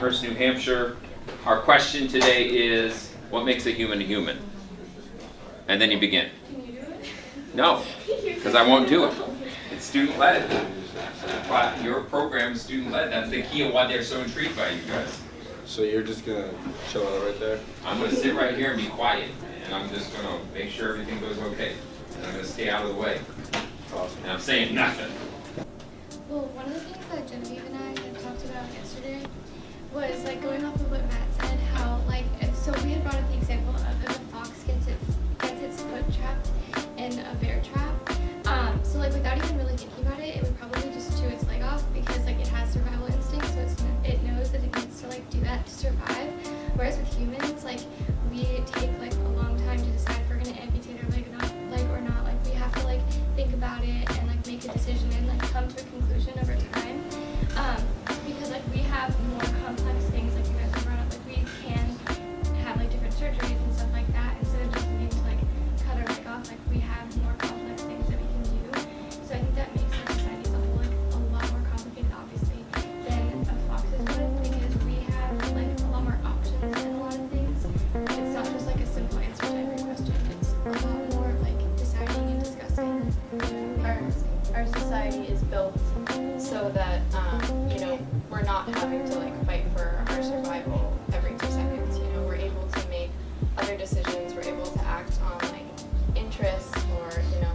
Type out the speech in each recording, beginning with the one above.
Amherst, New Hampshire. Our question today is, what makes a human a human? And then you begin. Can you do it? No, because I won't do it. It's student-led. But your program is student-led. That's the key of why they're so intrigued by you guys. So you're just gonna chill out right there? I'm going to sit right here and be quiet. And I'm just going to make sure everything goes okay. And I'm going to stay out of the way. Awesome. And I'm saying nothing. Well, one of the things that Genevieve and I had talked about yesterday was like going off of what Matt said, how like so we had brought up the example of if a fox gets its foot trapped in a bear trap. So like without even really thinking about it, it would probably just chew its leg off because like it has survival instinct, so it knows that it needs to like do that to survive. Whereas with humans, like we take like a long time to decide if we're gonna amputate our leg or not. Like we have to like think about it and like make a decision and like come to a conclusion over time. Because like we have more complex things, like you guys have brought up, like we can have like different surgeries and stuff like that instead of just needing to like cut our leg off. Like we have more complex things that we can do. So I think that makes our society as a whole like a lot more complicated, obviously, than a fox's would, because we have like a lot more options in a lot of things. It's not just like a simple answer to every question. It's a lot more like deciding and discussing. Our society is built so that we're not having to like fight for our survival every 2 seconds. We're able to make other decisions. We're able to act on like interests or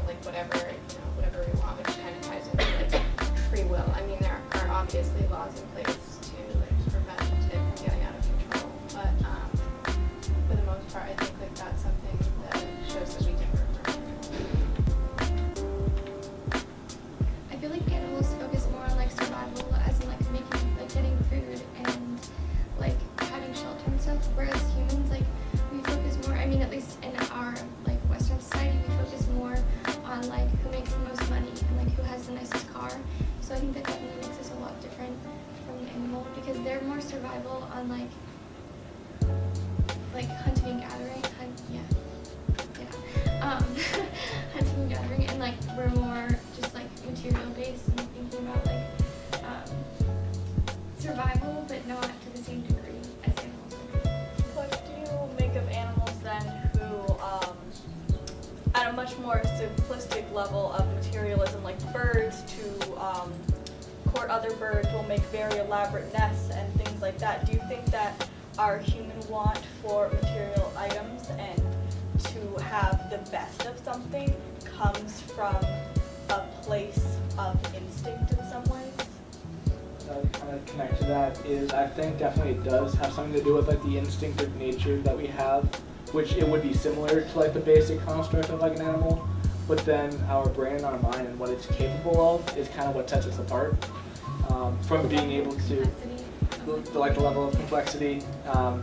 like whatever we want, which kind of ties into like free will. I mean, there are obviously laws in place to like prevent it from getting out of control, but for the most part, I think like that's something that shows that we differ from I feel like animals focus more on like survival, as in like getting food and like having shelter and stuff. Whereas humans, like we focus more. I mean, at least in our like Western society, we focus more on like who makes the most money and like who has the nicest car. So I think that definitely makes us a lot different from the animal because they're more survival on like hunting and gathering. Hunting and gathering, and like we're more just like material based and thinking about like survival, but not to the same degree as animals would. What do you make of animals then who, at a much more simplistic level of materialism, like birds to court other birds will make very elaborate nests and things like that? Do you think that our human want for material items and to have the best of something comes from a place of instinct in some ways? Kind of connect to that is I think definitely it does have something to do with like the instinctive nature that we have, which it would be similar to like the basic construct of like an animal, but then our brain and our mind and what it's capable of is kind of what sets us apart from being able to the level of complexity to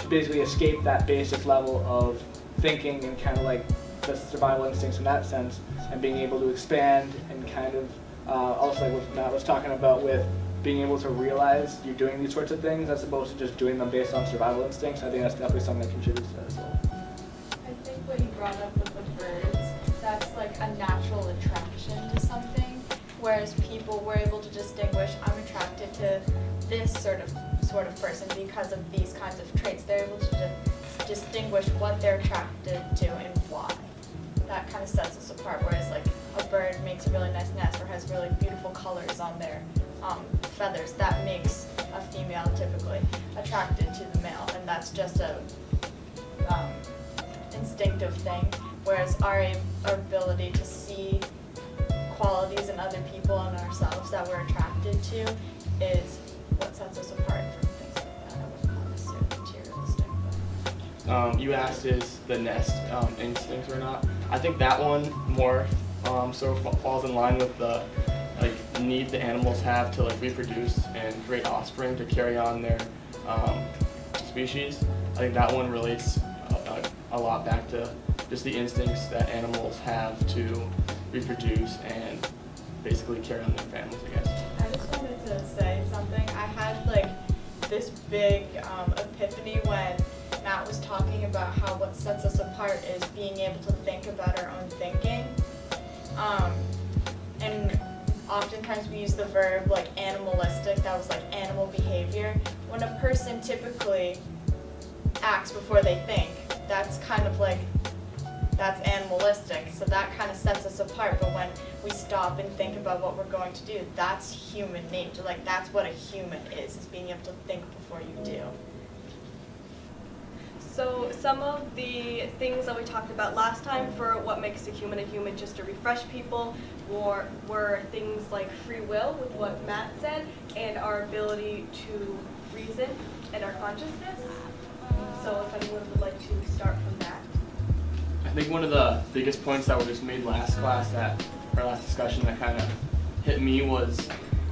basically escape that basic level of thinking and kind of like the survival instincts in that sense, and being able to expand and kind of also like what Matt was talking about with being able to realize you're doing these sorts of things as opposed to just doing them based on survival instincts. I think that's definitely something that contributes to that as well. I think what you brought up with the birds, that's like a natural attraction to something, whereas people were able to distinguish, I'm attracted to this sort of person because of these kinds of traits. They're able to distinguish what they're attracted to and why. That kind of sets us apart, whereas like a bird makes a really nice nest or has really beautiful colors on their feathers. That makes a female typically attracted to the male, and that's just a instinctive thing, whereas our ability to see qualities in other people and ourselves that we're attracted to is what sets us apart from things like that. I wouldn't call it necessarily materialistic, You asked is the nest instinct or not. I think that one more sort of falls in line with the need the animals have to reproduce and create offspring to carry on their species. I think that one relates a lot back to just the instincts that animals have to reproduce and basically carry on their families, I guess. I just wanted to say something. I had this big epiphany when Matt was talking about how what sets us apart is being able to think about our own thinking. And oftentimes we use the verb animalistic, that was animal behavior, when a person typically acts before they think, that's kind of like, that's animalistic, so that kind of sets us apart. But when we stop and think about what we're going to do, that's human nature. Like, that's what a human is being able to think before you do. So some of the things that we talked about last time for what makes a human, just to refresh people, were things like free will, with what Matt said, and our ability to reason and our consciousness. So if anyone would like to start from that. I think one of the biggest points that were just made last class, that our last discussion, that kind of hit me was,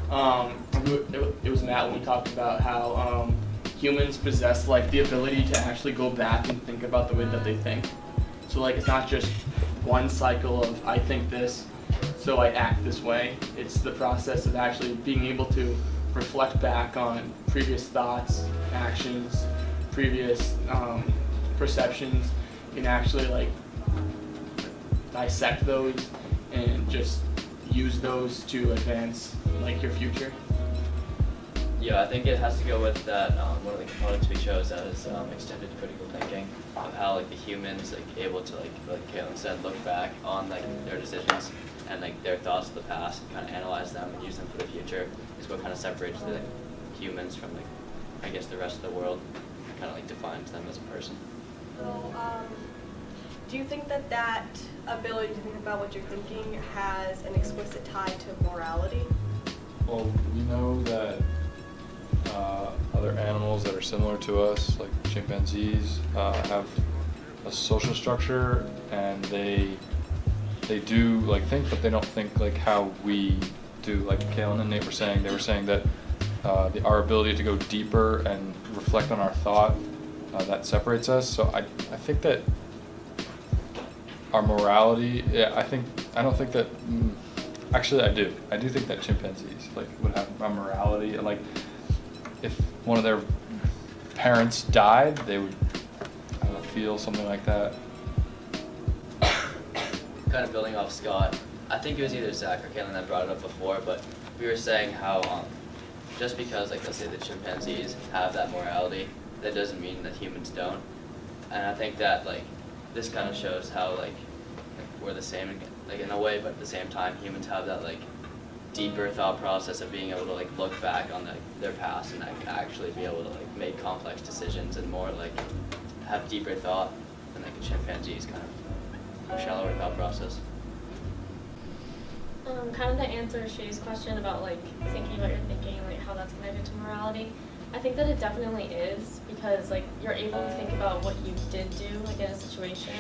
it was Matt when we talked about how humans possess like the ability to actually go back and think about the way that they think. So like, it's not just one cycle of I think this, so I act this way. It's the process of actually being able to reflect back on previous thoughts, actions, previous perceptions, and actually like dissect those and just use those to advance like your future. Yeah, I think it has to go with that, one of the components we chose that is extended critical thinking, of how like the humans like able to like Caitlin said, look back on like their decisions and like their thoughts of the past and kind of analyze them and use them for the future is what kind of separates the humans from like, I guess, the rest of the world and kind of like defines them as a person. So, do you think that that ability to think about what you're thinking has an explicit tie to morality? Well, we know that other animals that are similar to us, like chimpanzees, have a social structure, and they do like think, but they don't think like how we do. Like Kaylin and Nate were saying, they were saying that our ability to go deeper and reflect on our thought, that separates us. So I think that our morality, I don't think that, actually I do think that chimpanzees like would have a morality. Like if one of their parents died, they would, I don't know, feel something like that. Kind of building off Scott, I think it was either Zach or Caitlin that brought it up before, but we were saying how just because like let's say the chimpanzees have that morality, that doesn't mean that humans don't. And I think that like this kind of shows how like we're the same like in a way, but at the same time humans have that like deeper thought process of being able to like look back on their past and like actually be able to like make complex decisions and more like have deeper thought than like a chimpanzee's kind of shallower thought process. Kind of to answer Shay's question about like thinking about your thinking and like how that's connected to morality, I think that it definitely is, because like you're able to think about what you did do like in a situation,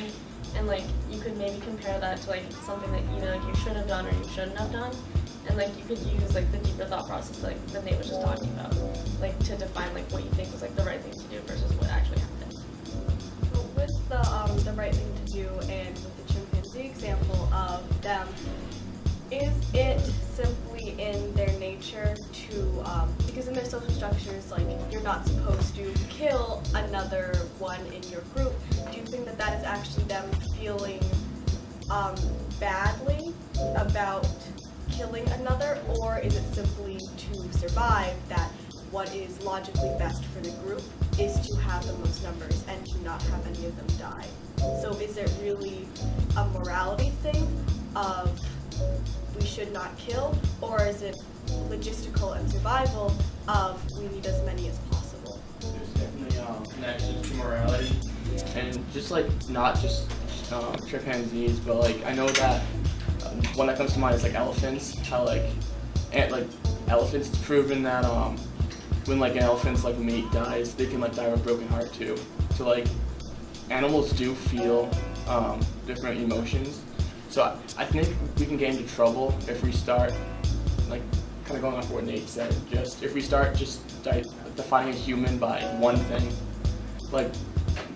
and like you could maybe compare that to like something that either like you should have done or you shouldn't have done, and like you could use like the deeper thought process like that Nate was just talking about, like to define like what you think was like the right thing to do versus what actually happened. So with the right thing to do and with the chimpanzee example of them, is it simply in their nature to, because in their social structures, like, you're not supposed to kill another one in your group, do you think that that is actually them feeling badly about killing another, or is it simply to survive that what is logically best for the group is to have the most numbers and to not have any of them die? So is it really a morality thing of we should not kill, or is it logistical and survival of we need as many as possible? There's definitely connection to morality, and just like not just chimpanzees, but like I know that one that comes to mind is like elephants. How like elephants, it's proven that when like an elephant's like mate dies, they can like die of a broken heart too. So like animals do feel different emotions. So I think we can get into trouble if we start, like, kind of going off what Nate said, just if we start just defining a human by one thing, like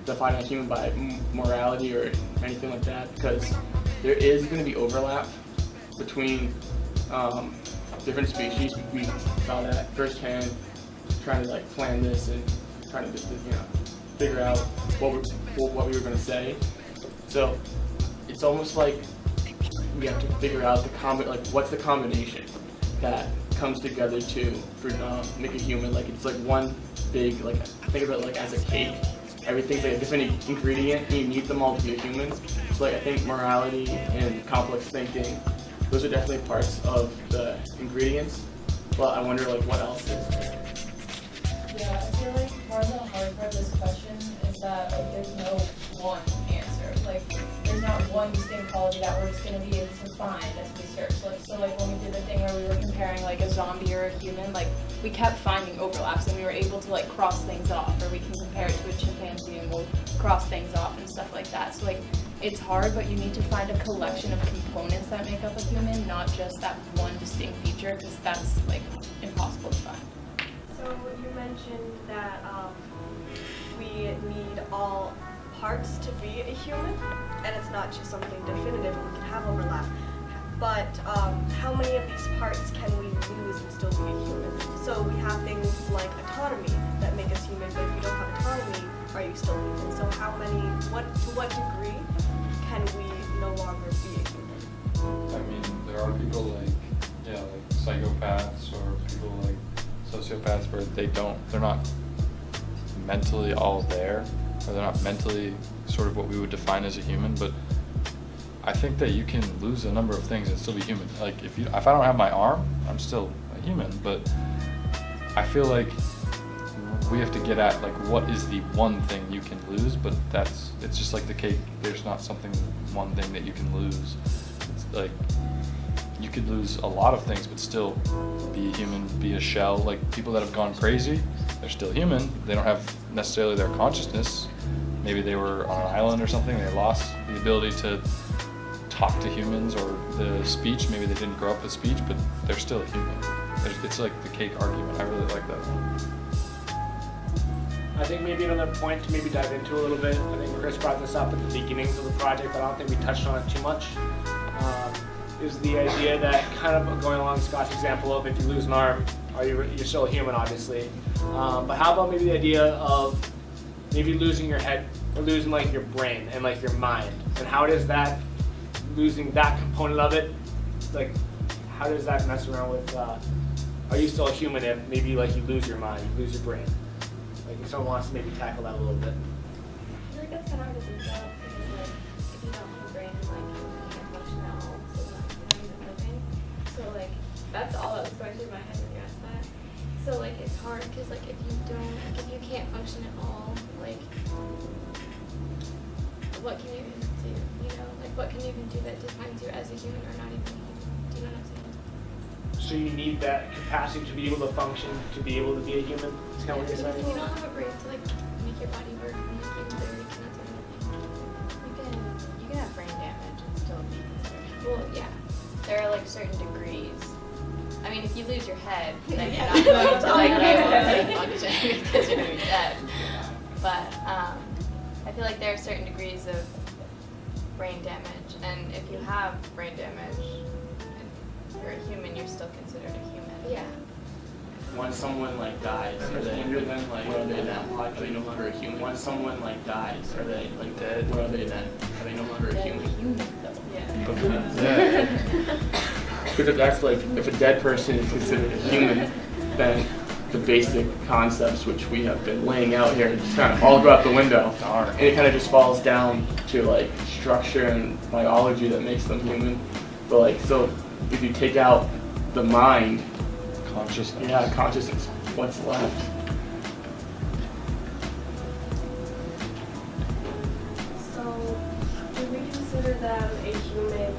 defining a human by morality or anything like that, because there is going to be overlap between different species. We saw that firsthand, trying to like plan this and trying to figure out what we were going to say. So it's almost like we have to figure out what's the combination that comes together to make a human. Like it's like one big, like think of it like as a cake. Everything's like a different ingredient, and you need them all to be a human. So like I think morality and complex thinking, those are definitely parts of the ingredients. But I wonder like what else is there. Yeah, I feel like part of the hard part of this question is that like there's no one answer. Like there's not one distinct quality that we're just gonna be able to find as we search. Like so like when we did the thing where we were comparing like a zombie or a human, like we kept finding overlaps and we were able to like cross things off, or we can compare it to a chimpanzee and we'll cross things off and stuff like that. So like it's hard, but you need to find a collection of components that make up a human, not just that one distinct feature, because that's like impossible to find. So you mentioned that we need all parts to be a human, and it's not just something definitive, we can have overlap. But how many of these parts can we lose and still be a human? So we have things like autonomy that make us human, but if you don't have autonomy, are you still human? So to what degree can we no longer be a human? I mean, there are people like psychopaths or people like sociopaths where they're not mentally all there, or they're not mentally sort of what we would define as a human, but I think that you can lose a number of things and still be human. Like if I don't have my arm, I'm still a human, but I feel like we have to get at like what is the one thing you can lose, but it's just like the cake. There's not one thing that you can lose. It's like you could lose a lot of things but still be a human, be a shell. Like people that have gone crazy, they're still human. They don't have necessarily their consciousness. Maybe they were on an island or something, they lost the ability to talk to humans or the speech. Maybe they didn't grow up with speech, but they're still a human. It's like the cake argument. I really like that one. I think maybe another point to maybe dive into a little bit, I think Chris brought this up at the beginnings of the project, but I don't think we touched on it too much, is the idea that kind of going along Scott's example of if you lose an arm, you're still a human, obviously. But how about maybe the idea of maybe losing your head or losing like your brain and like your mind, and how does that, losing that component of it, like how does that mess around with, are you still a human if maybe like you lose your mind, you lose your brain? Like if someone wants to maybe tackle that a little bit. I feel like that's kind of hard to think about because, like, if you don't have a brain, like, you can't function at all, so like, you're not even living. So, like, that's all that was going through my head when you asked that. So, like, it's hard because, like, if you can't function at all, like, what can you even do, you know? Like, what can you even do that defines you as a human or not even a human? Do you know what I'm saying? So you need that capacity to be able to function, to be able to be a human? Is kind of what you're saying? If you don't have a brain to, like, make your body work and, like, you literally cannot do anything. You can have brain damage and still be considered. Well, yeah. There are like certain degrees. I mean, if you lose your head, then you're not going to like be able to function because you're gonna be dead. But I feel like there are certain degrees of brain damage, and if you have brain damage and you're a human, you're still considered a human. Yeah. When someone like dies, are they then like what are they then? Are they no longer a human? When someone like dies, are they like dead? What are they then? Are they no longer a human? Yeah. Because if that's like if a dead person is considered a human, then the basic concepts which we have been laying out here just kind of all go out the window. And it kind of just falls down to like structure and biology that makes them human. But like so if you take out the mind, Consciousness. yeah, consciousness, what's left? So, do we consider them a human,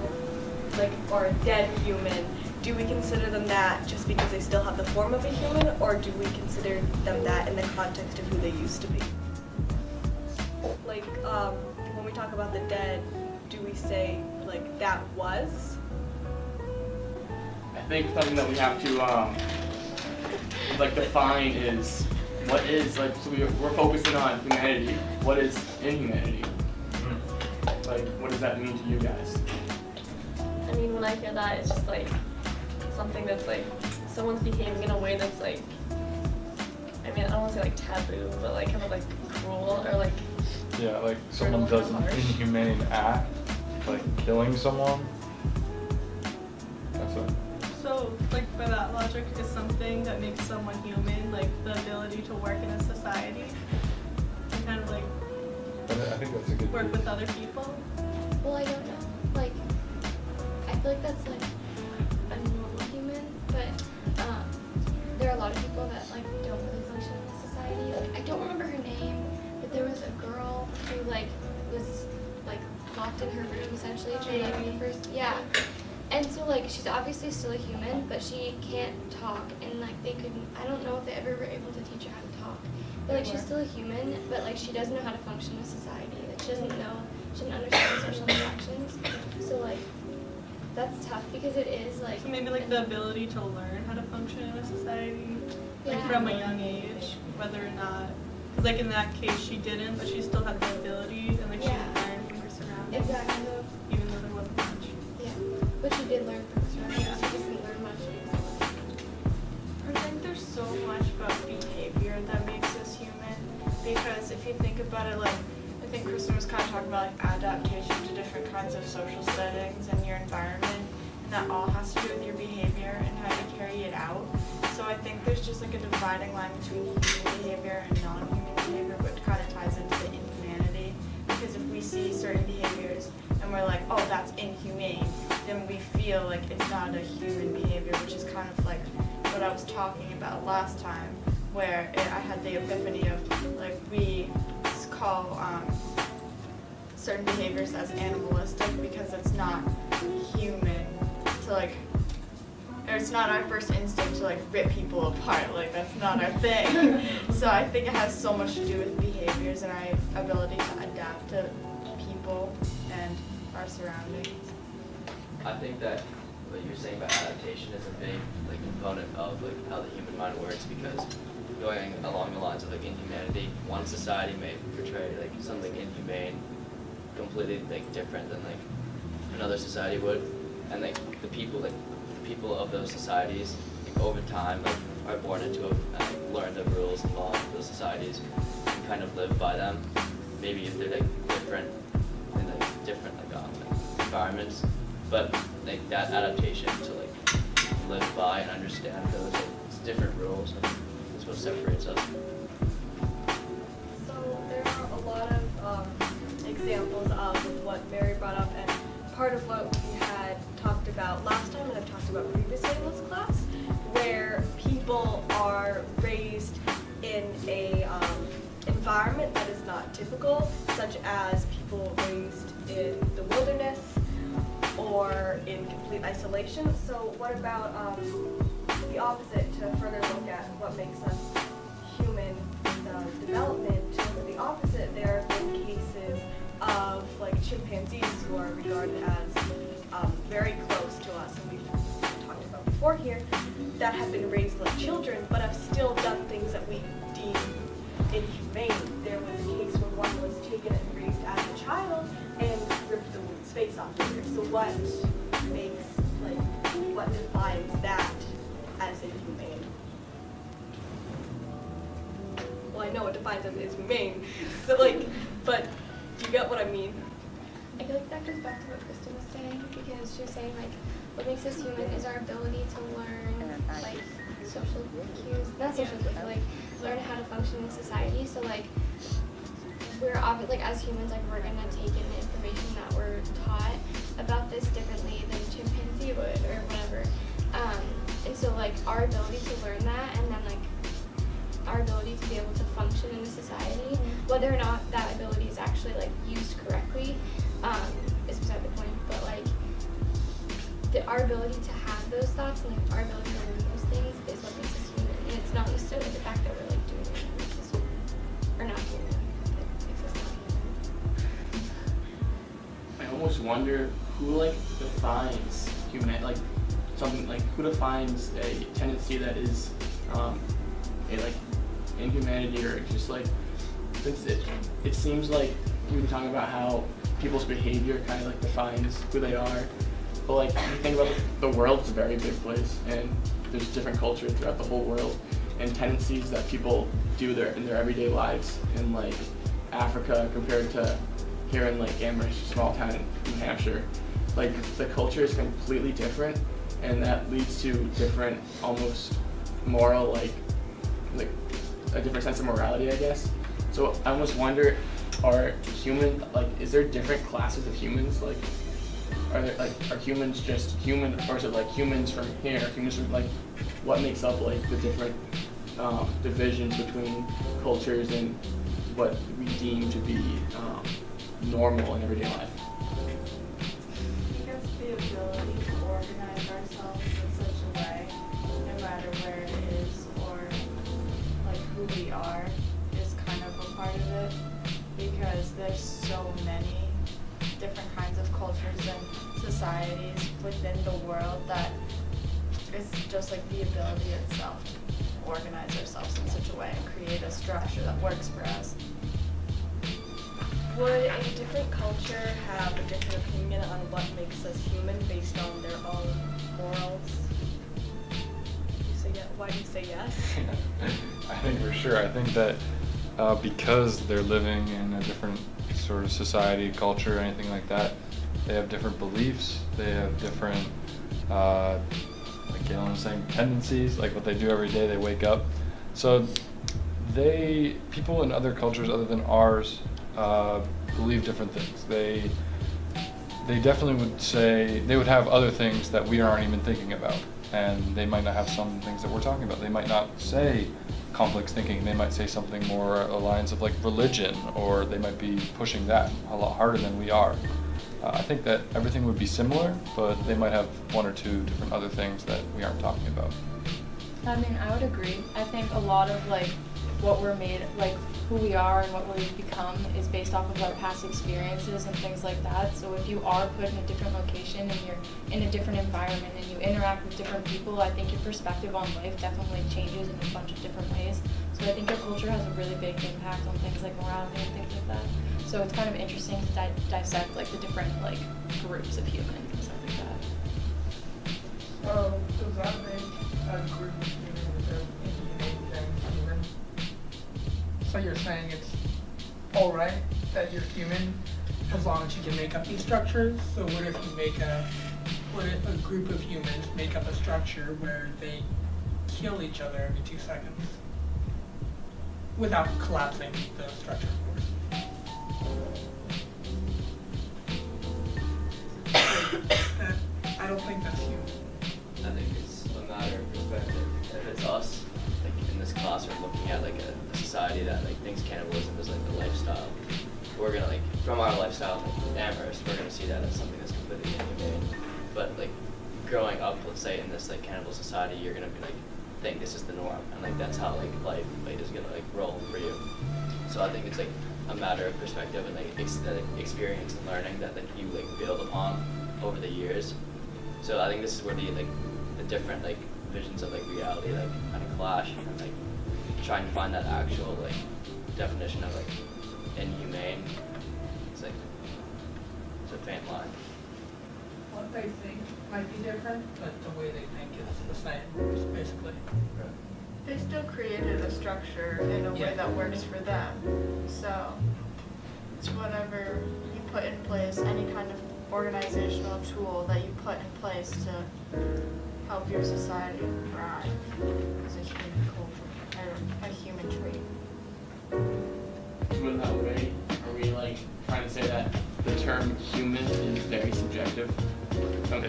like, or a dead human? Do we consider them that just because they still have the form of a human, or do we consider them that in the context of who they used to be? Like, when we talk about the dead, do we say, like, that was? I think something that we have to like define is what is like. So we're focusing on humanity. What is inhumanity? Like, what does that mean to you guys? I mean, when I hear that, it's just like something that's like someone's behaving in a way that's like, I mean, I don't want to say like taboo, but like kind of like cruel or like. Yeah, like someone does an inhumane act, like killing someone. That's it. So, like, by that logic, is something that makes someone human, like the ability to work in a society and kind of like I think that's a good. work with other people? Well, I don't know. Like, I feel like that's like a normal human, but there are a lot of people that like don't really function in society. Like, I don't remember her name, but there was a girl who like was like locked in her room essentially for like the first, yeah. And so like she's obviously still a human, but she can't talk, and like they couldn't. I don't know if they ever were able to teach her how to talk. But like she's still a human, but like she doesn't know how to function in society. Like she doesn't know, she doesn't understand social interactions. So like that's tough because it is like. So maybe like the ability to learn how to function in a society, like Yeah. from a young age, whether or not, 'cause, like in that case she didn't, but she still had the ability and like she Yeah. learned from her surroundings, Exactly. even though there wasn't much. Yeah. But she did learn from her surroundings. She just didn't learn much. I think there's so much about behavior that makes us human, because if you think about it, like, I think Kristen was kind of talking about like adaptation to different kinds of social settings and your environment, and that all has to do with your behavior and how you carry it out. So I think there's just like a dividing line between human behavior and non-human behavior, which kind of ties into the inhumanity, because if we see certain behaviors and we're like, oh, that's inhumane, then we feel like it's not a human behavior, which is kind of like what I was talking about last time, where I had the epiphany of like we call certain behaviors as animalistic because it's not human to like, or it's not our first instinct to like rip people apart, like that's not our thing. So I think it has so much to do with behaviors and our ability to adapt to people and our surroundings. I think that what you're saying about adaptation is a big like component of like how the human mind works, because going along the lines of like inhumanity, one society may portray like something inhumane completely like different than like another society would, and like the people of those societies like over time like are born into it and like, learn the rules and laws of those societies and kind of live by them. Maybe if they're like different in like different like environments, but like that adaptation to like live by and understand those like, different rules is what separates us. So there are a lot of examples of what Mary brought up, and part of what we had talked about last time and I've talked about previously in this class, where people are raised in a environment that is not typical, such as people raised in the wilderness or in complete isolation. So what about the opposite, to further look at what makes us human in development? To the opposite, there have been cases of like chimpanzees who are regarded as very close to us, and we've talked about before here, that have been raised like children but have still done things that we deem inhumane. There was a case where one was taken and raised as a child and ripped the woman's face off later. So what defines that as inhumane? Well, I know what defines as inhumane. So like, but do you get what I mean? I feel like that goes back to what Kristen was saying, because she was saying like what makes us human is our ability to learn like social cues, not social cues, but like learn how to function in society. So like we're like as humans, like we're gonna take in the information that we're taught about this differently than a chimpanzee would or whatever. And so like our ability to learn that, and then like our ability to be able to function in a society, whether or not that ability is actually like used correctly, is beside the point. But like our ability to have those thoughts and like our ability to learn those things is what makes us human. And it's not necessarily the fact that we're like doing it that makes us human, or not human that makes us not human. I almost wonder who like defines human, like something like who defines a tendency that is a like inhumanity, or just like, since it seems like we've been talking about how people's behavior kind of like defines who they are, but like if you think about the world, it's a very big place and there's different cultures throughout the whole world, and tendencies that people do in their everyday lives in like Africa compared to here in like Amherst, small town in New Hampshire, like the culture is completely different, and that leads to different, almost moral, like a different sense of morality, I guess. So I almost wonder, are is there different classes of humans? Like, are humans just human, or is it like humans from here, humans from like, what makes up like the different divisions between cultures and what we deem to be normal in everyday life? I think it's the ability to organize ourselves in such a way, no matter where it is or like who we are, is kind of a part of it, because there's so many different kinds of cultures and societies within the world that it's just like the ability itself to organize ourselves in such a way and create a structure that works for us. Would a different culture have a different opinion on what makes us human based on their own morals? You say yes. Why do you say yes? I think for sure. I think that because they're living in a different sort of society, culture, anything like that, they have different beliefs. They have different, like Galen was saying, tendencies. Like what they do every day, they wake up. So people in other cultures other than ours believe different things. They definitely would say they would have other things that we aren't even thinking about, and they might not have some things that we're talking about. They might not say complex thinking. They might say something more along the lines of like religion, or they might be pushing that a lot harder than we are. I think that everything would be similar, but they might have one or two different other things that we aren't talking about. I mean, I would agree. I think a lot of like what we're made, like who we are and what we've become is based off of our past experiences and things like that. So if you are put in a different location and you're in a different environment and you interact with different people, I think your perspective on life definitely changes in a bunch of different ways. So I think your culture has a really big impact on things like morality and things like that. So it's kind of interesting to dissect like the different like groups of humans and stuff like that. So does that make a group of humans an inhumane thing human? So you're saying it's alright that you're human as long as you can make up these structures? So what if a group of humans make up a structure where they kill each other every 2 seconds? Without collapsing the structure, of course. I don't think that's human. I think it's a matter of perspective. If it's us, like in this class, we're looking at like a society that like thinks cannibalism is like the lifestyle. We're gonna like from our lifestyle like Amherst, we're gonna see that as something that's completely inhumane. But like growing up, let's say in this like cannibal society, you're gonna be like think this is the norm, and like that's how like life like is gonna like roll for you. So I think it's like a matter of perspective and like experience and learning that like you like build upon over the years. So I think this is where the different like visions of like reality like kind of clash, and like trying to find that actual like definition of like inhumane. It's like it's a faint line. What they think might be different, but the way they think is the same, basically. They still created a structure in a way that works for them. So it's whatever you put in place, any kind of organizational tool that you put in place to help your society thrive as a human culture, or a human trait. So in that way, are we like trying to say that the term human is very subjective? But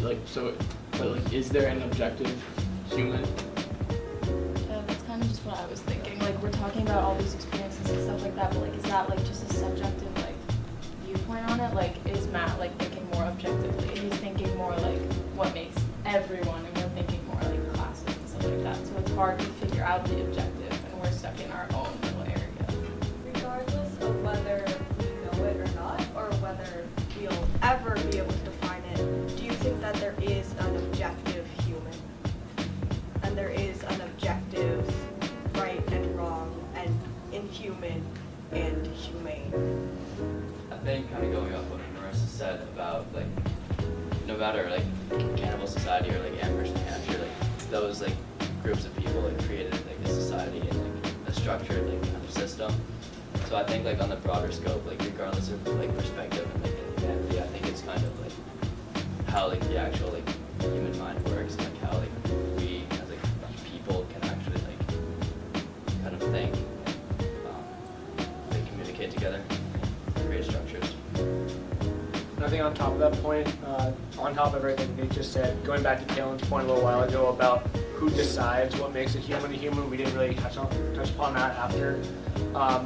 like, is there an objective human? That's kind of just what I was thinking. Like we're talking about all these experiences and stuff like that, but like is that like just a subjective like viewpoint on it? Like is Matt like thinking more objectively? He's thinking more like what makes everyone, and we're thinking more like classes and stuff like that. So it's hard to figure out the objective, and we're stuck in our own little area. Regardless of whether we know it or not, or whether we'll ever be able to define it, do you think that there is an objective human? And there is an objective right and wrong, and inhuman and humane? I think kind of going off what Marissa said about like no matter like cannibal society or like Amherst, New Hampshire, like those like groups of people like created like a society and like a structured like kind of system. So I think like on the broader scope, like regardless of like perspective and like humanity, I think it's kind of like how like the actual like the human mind works and like how like we as like people can actually like kind of think and like communicate together, create structures. Nothing on top of that point, on top of everything they just said, going back to Kalen's point a little while ago about who decides what makes a human, we didn't really touch upon that after.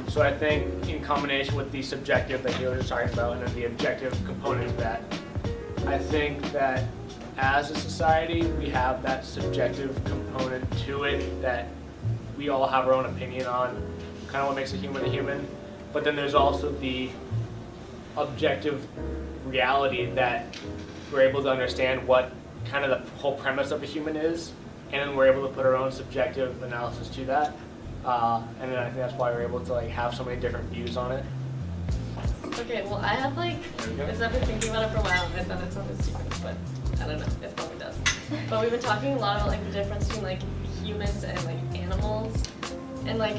So I think in combination with the subjective that you were just talking about and then the objective component of that, I think that as a society we have that subjective component to it that we all have our own opinion on, kind of what makes a human, but then there's also the objective reality that we're able to understand what kind of the whole premise of a human is, and then we're able to put our own subjective analysis to that. And then I think that's why we're able to like have so many different views on it. Okay, well I have like, I've been thinking about it for a while and I thought it sounded stupid, but I don't know, it probably does. But we've been talking a lot about like the difference between like humans and like animals. And like,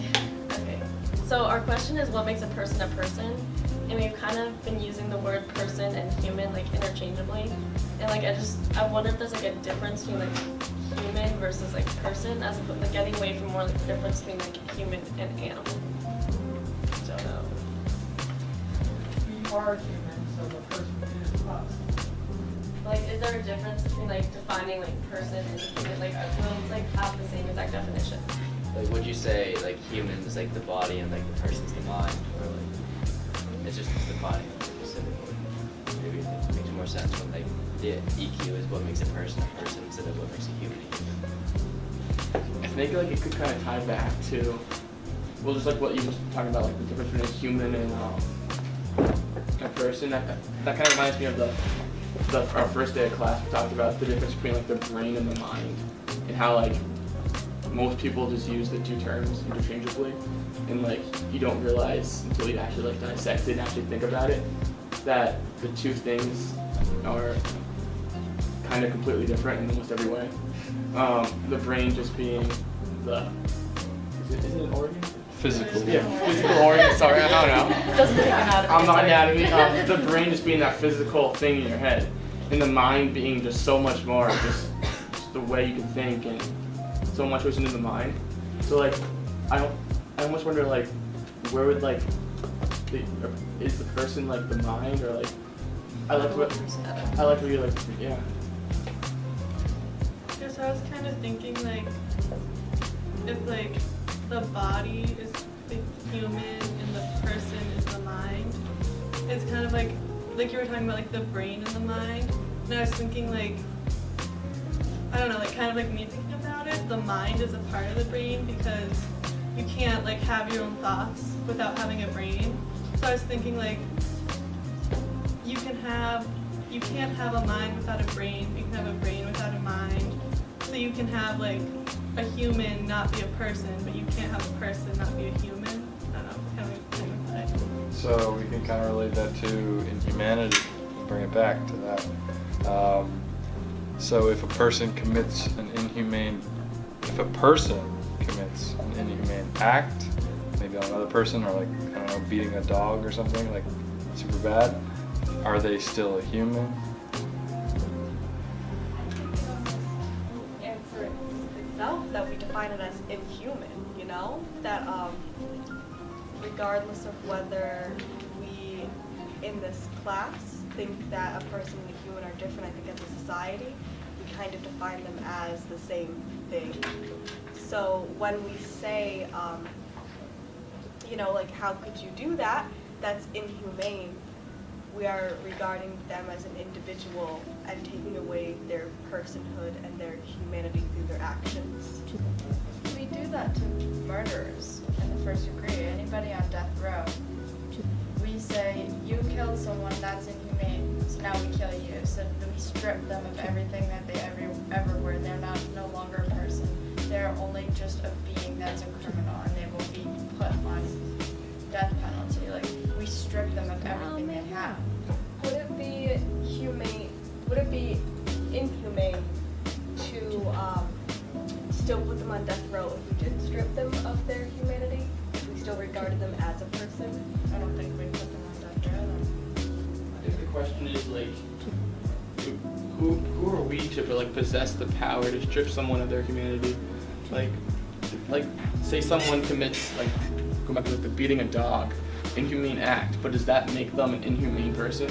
okay, so our question is what makes a person a person? And we've kind of been using the word person and human like interchangeably. And like I wonder if there's like a difference between like human versus like person, as opposed like getting away from more like the difference between like human and animal. Don't know. We are humans, so the person is us. Like, is there a difference between like defining like person and human? Like, will like have the same exact definition? Like would you say like human is like the body and like the person's the mind, or like it's just defining them specifically? Maybe it makes more sense when like the EQ is what makes a person instead of what makes a human a human. I think like it could kind of tie back to, well, just like what you were talking about, like the difference between a human and a person. That kind of reminds me of our first day of class. We talked about the difference between like the brain and the mind, and how like most people just use the two terms interchangeably, and like you don't realize until you actually like dissect it and actually think about it that the two things are kind of completely different in almost every way. The brain just being the is it an organ? Physical. Yeah, physical organ. Sorry, I don't know. Doesn't take anatomy. I'm not sorry. anatomy. The brain just being that physical thing in your head, and the mind being just so much more, just the way you can think, and so much goes into the mind. So like, I almost wonder like, where would like, is the person like the mind, or like, I like what you like, yeah. Guess I was kind of thinking like, if like the body is the human and the person is the mind, it's kind of like you were talking about like the brain and the mind, and I was thinking like, I don't know, like kind of like me thinking about it, the mind is a part of the brain because you can't like have your own thoughts without having a brain. So I was thinking like, you can't have a mind without a brain, you can have a brain without a mind. So you can have like a human not be a person, but you can't have a person not be a human. I don't know, kind of like So we can kind of relate that to inhumanity, bring it back to that. So if a person commits an inhumane act, maybe on another person, or like, I don't know, beating a dog or something, like super bad, are they still a human? And for itself, that we define it as inhuman, you know? That regardless of whether we in this class think that a person and a human are different, I think as a society, we kind of define them as the same thing. So when we say, you know, like, how could you do that? That's inhumane. We are regarding them as an individual and taking away their personhood and their humanity through their actions. We do that to murderers in the first degree, anybody on death row. We say, you killed someone, that's inhumane, so now we kill you. So we strip them of everything that they ever were. They're no longer a person. They're only just a being that's a criminal, and they will be put on death penalty. Like, we strip them of everything they have. Would it be inhumane to still put them on death row if we did strip them of their humanity? If we still regarded them as a person? I don't think we'd put them on death row. I think the question is like, who are we to like possess the power to strip someone of their humanity? Like say someone commits like go back to like the beating a dog, inhumane act, but does that make them an inhumane person?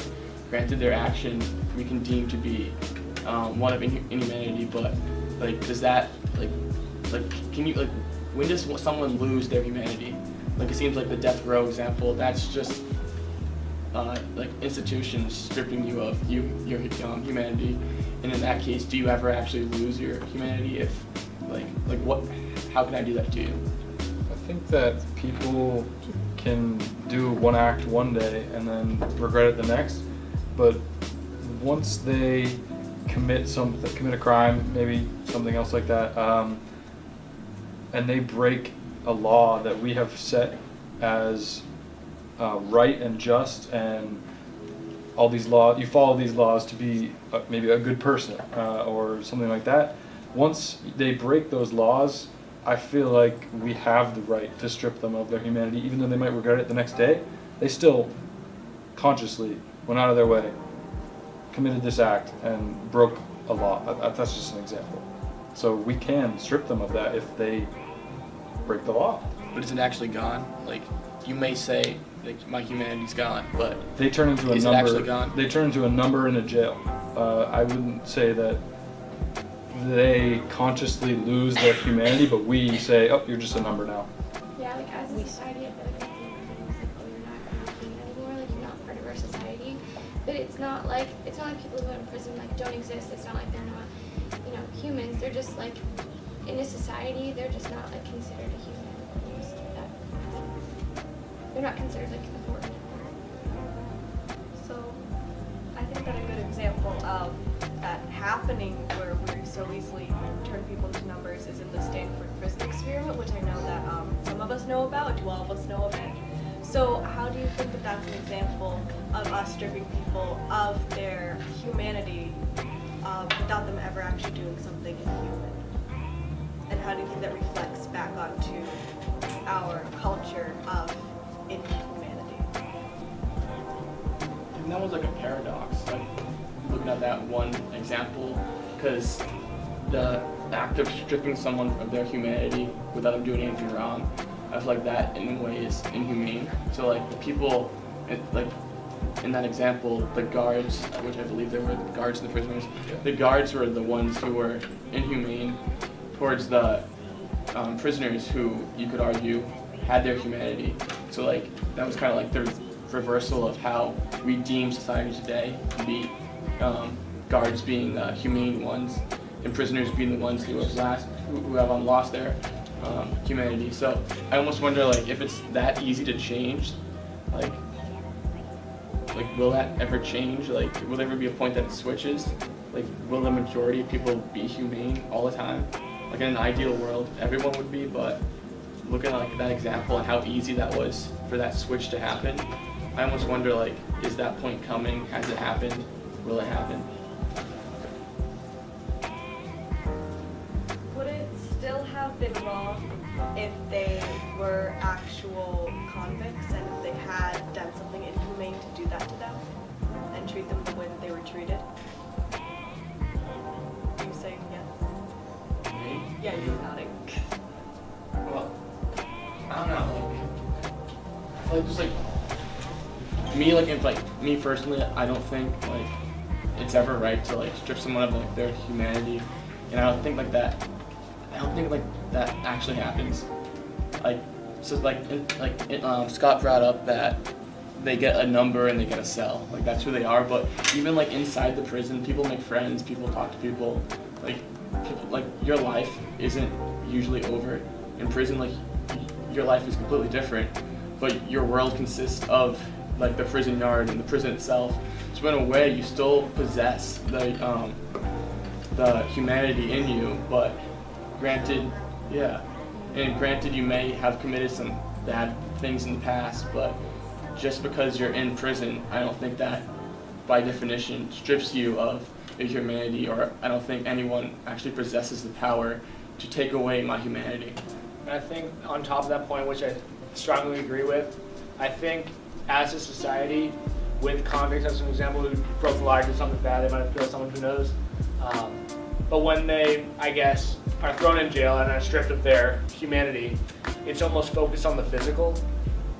Granted, their action we can deem to be one of inhumanity, but like does that like can you like when does someone lose their humanity? Like it seems like the death row example, that's just like institutions stripping you of your humanity, and in that case, do you ever actually lose your humanity? If like what? How can I do that to you? I think that people can do one act one day and then regret it the next, but once they commit a crime, maybe something else like that, and they break a law that we have set as right and just, and all these laws, you follow these laws to be maybe a good person or something like that. Once they break those laws, I feel like we have the right to strip them of their humanity, even though they might regret it the next day. They still consciously went out of their way, committed this act, and broke a law. That's just an example. So we can strip them of that if they break the law. But is it actually gone? Like you may say, like my humanity's gone, but they turn into a is number. It actually gone? They turn into a number in a jail. I wouldn't say that they consciously lose their humanity, but we say, oh, you're just a number now. Yeah, like as a society, I feel like it's like, oh, you're not human anymore, like you're not part of our society. But it's not like people who are in prison like don't exist. It's not like they're not, humans. They're just like in a society, they're just not like considered a human. They're not considered like important. So I think that a good example of that happening where we so easily turn people into numbers is in the Stanford Prison Experiment, which I know that some of us know about, do all of us know of it? So how do you think that that's an example of us stripping people of their humanity without them ever actually doing something inhuman? And how do you think that reflects back onto our culture of inhumanity? And that was like a paradox, like looking at that one example, because the act of stripping someone of their humanity without them doing anything wrong, I feel like that in a way is inhumane. So like the people, like in that example, the guards, which I believe they were the guards and the prisoners, the guards were the ones who were inhumane towards the prisoners who, you could argue, had their humanity. So like that was kind of like the reversal of how we deem society today to be, guards being the humane ones and prisoners being the ones who have lost their humanity. So I almost wonder like if it's that easy to change, like will that ever change? Like will there ever be a point that it switches? Like will the majority of people be humane all the time? Like in an ideal world, everyone would be, but looking at like that example and how easy that was for that switch to happen, I almost wonder like, is that point coming? Has it happened? Will it happen? Would it still have been wrong if they were actual convicts and if they had done something inhumane to do that to them and treat them the way that they were treated? Are you saying yes? Me? Yeah, you're nodding. Well, I don't know. Like just like me, like if like me personally, I don't think like it's ever right to like strip someone of like their humanity, and I don't think like that. I don't think like that actually happens. Like so, Scott brought up that they get a number and they get a cell. Like that's who they are. But even like inside the prison, people make friends. People talk to people. Like your life isn't usually over. In prison, like your life is completely different, but your world consists of like the prison yard and the prison itself. So in a way, you still possess the humanity in you, but granted, you may have committed some bad things in the past, but just because you're in prison, I don't think that by definition strips you of your humanity, or I don't think anyone actually possesses the power to take away my humanity. And I think on top of that point, which I strongly agree with, I think as a society, with convicts as an example who broke the law or did something bad, they might have killed someone, who knows. But when they, I guess, are thrown in jail and are stripped of their humanity, it's almost focused on the physical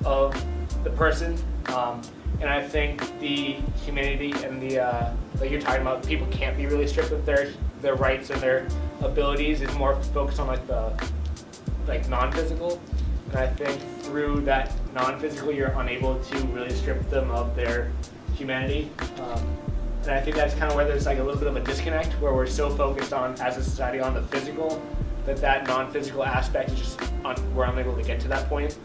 of the person. And I think the humanity and the, like you're talking about, people can't be really stripped of their rights and their abilities, is more focused on like the non-physical. And I think through that non-physical, you're unable to really strip them of their humanity. And I think that's kind of where there's like a little bit of a disconnect, where we're so focused on, as a society, on the physical, that non-physical aspect is just, we're unable to get to that point.